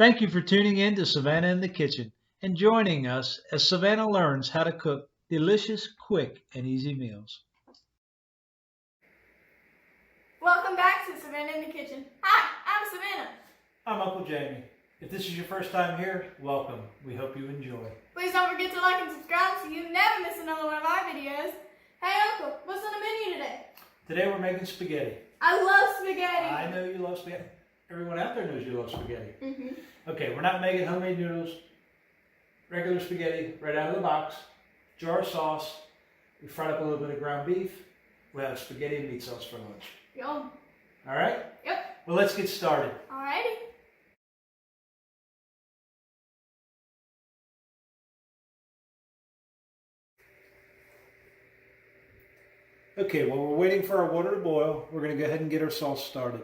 Thank you for tuning in to Savannah in the Kitchen and joining us as Savannah learns how to cook delicious, quick, and easy meals. Welcome back to Savannah in the Kitchen. Hi, I'm Savannah. I'm Uncle Jamie. If this is your first time here, welcome. We hope you enjoy. Please don't forget to like and subscribe so you never miss another one of our videos. Hey Uncle, what's on the menu today? Today we're making spaghetti. I love spaghetti. I know you love spaghetti. Everyone out there knows you love spaghetti. Mm-hmm. Okay, we're not making homemade noodles. Regular spaghetti right out of the box. Jar of sauce. We fried up a little bit of ground beef. We have spaghetti and meat sauce for lunch. Yum. All right? Yep. Well, let's get started. Alrighty. Okay, while we're waiting for our water to boil, we're going to go ahead and get our sauce started.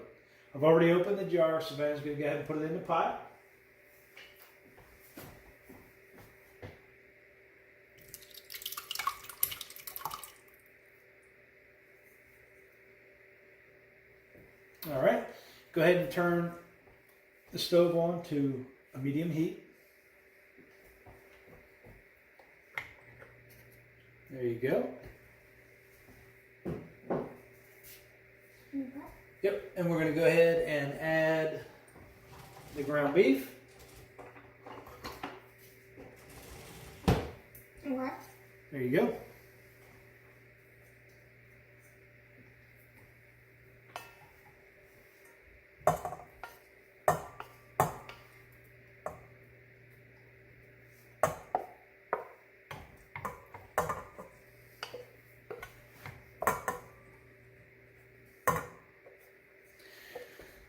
I've already opened the jar. Savannah's going to go ahead and put it in the pot. All right, go ahead and turn the stove on to a medium heat. There you go. Yep, and we're going to go ahead and add the ground beef. Okay. There you go.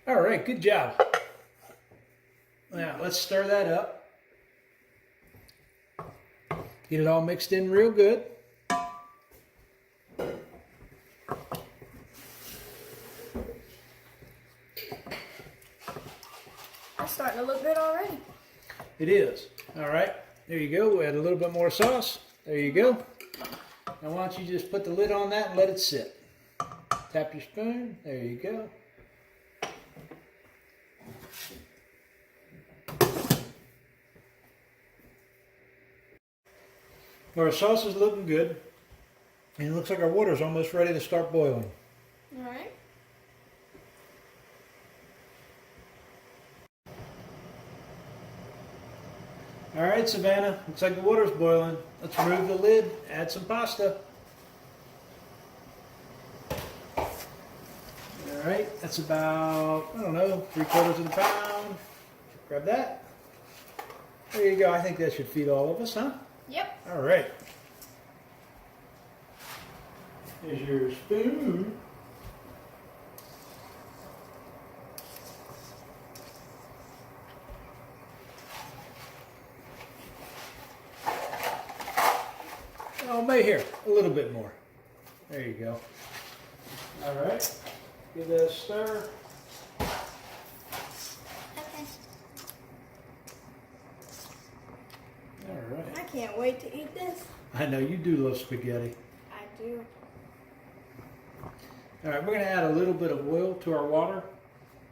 All right, good job. Now, let's stir that up. Get it all mixed in real good. It's starting to look good already. It is. All right, there you go. We add a little bit more sauce. There you go. Now, why don't you just put the lid on that and let it sit. Tap your spoon. There you go. Well, our sauce is looking good, and it looks like our water is almost ready to start boiling. Alright. All right, Savannah, looks like the water's boiling. Let's remove the lid, add some pasta. All right, that's about, I don't know, 3/4 of the pound. Grab that. There you go. I think that should feed all of us, huh? Yep. All right. Here's your spoon. Oh, maybe here, a little bit more. There you go. All right. Give that a stir. Okay. All right. I can't wait to eat this. I know you do love spaghetti. I do. All right, we're going to add a little bit of oil to our water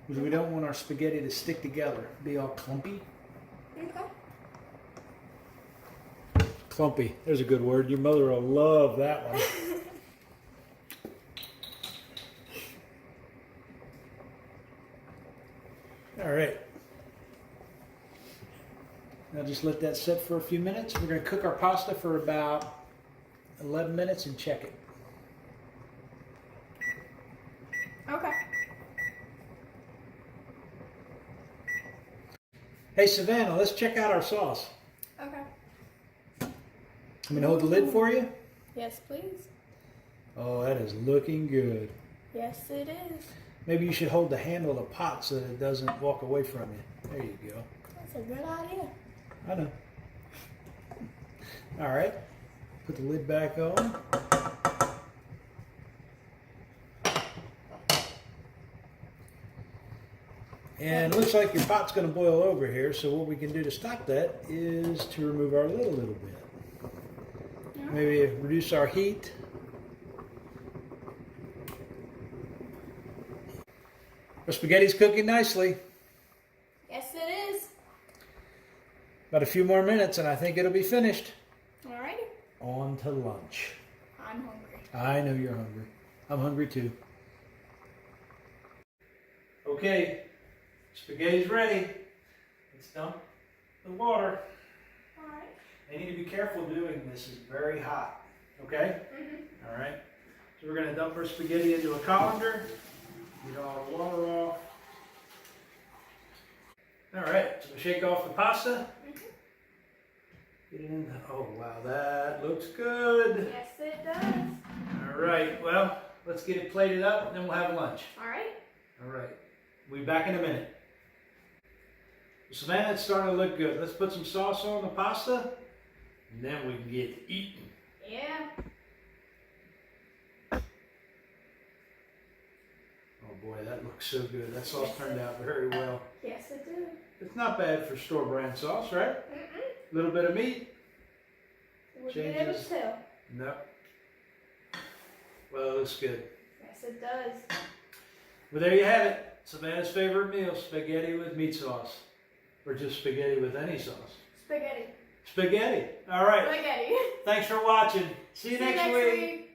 because we don't want our spaghetti to stick together, be all clumpy. Okay. Clumpy, there's a good word. Your mother will love that one. All right. Now just let that sit for a few minutes. We're going to cook our pasta for about 11 minutes and check it. Okay. Hey, Savannah, let's check out our sauce. Okay. I'm going to hold the lid for you. Yes, please. Oh, that is looking good. Yes, it is. Maybe you should hold the handle of the pot so that it doesn't walk away from you. There you go. That's a good idea. I know. All right. Put the lid back on. And it looks like your pot's going to boil over here, so what we can do to stop that is to remove our lid a little bit. Yeah. Maybe reduce our heat. Our spaghetti's cooking nicely. Yes, it is. About a few more minutes and I think it'll be finished. Alrighty. On to lunch. I'm hungry. I know you're hungry. I'm hungry too. Okay, spaghetti's ready. Let's dump the water. Alright. I need to be careful doing this. It's very hot. Okay? Mm-hmm. All right. So we're going to dump our spaghetti into a colander. Get all the water off. All right. So we shake off the pasta. Mm-hmm. Get it in. Oh, wow. That looks good. Yes, it does. All right. Well, let's get it plated up and then we'll have lunch. Alright. All right. We'll be back in a minute. Savannah, it's starting to look good. Let's put some sauce on the pasta and then we can get eating. Yeah. Oh boy, that looks so good. That sauce turned out very well. Yes, it did. It's not bad for store brand sauce, right? Mm-mm. A little bit of meat. Wouldn't be able to tell. No. Well, it looks good. Yes, it does. Well, there you have it. Savannah's favorite meal, spaghetti with meat sauce. Or just spaghetti with any sauce. Spaghetti. Spaghetti. All right. Spaghetti. Thanks for watching. See you next week.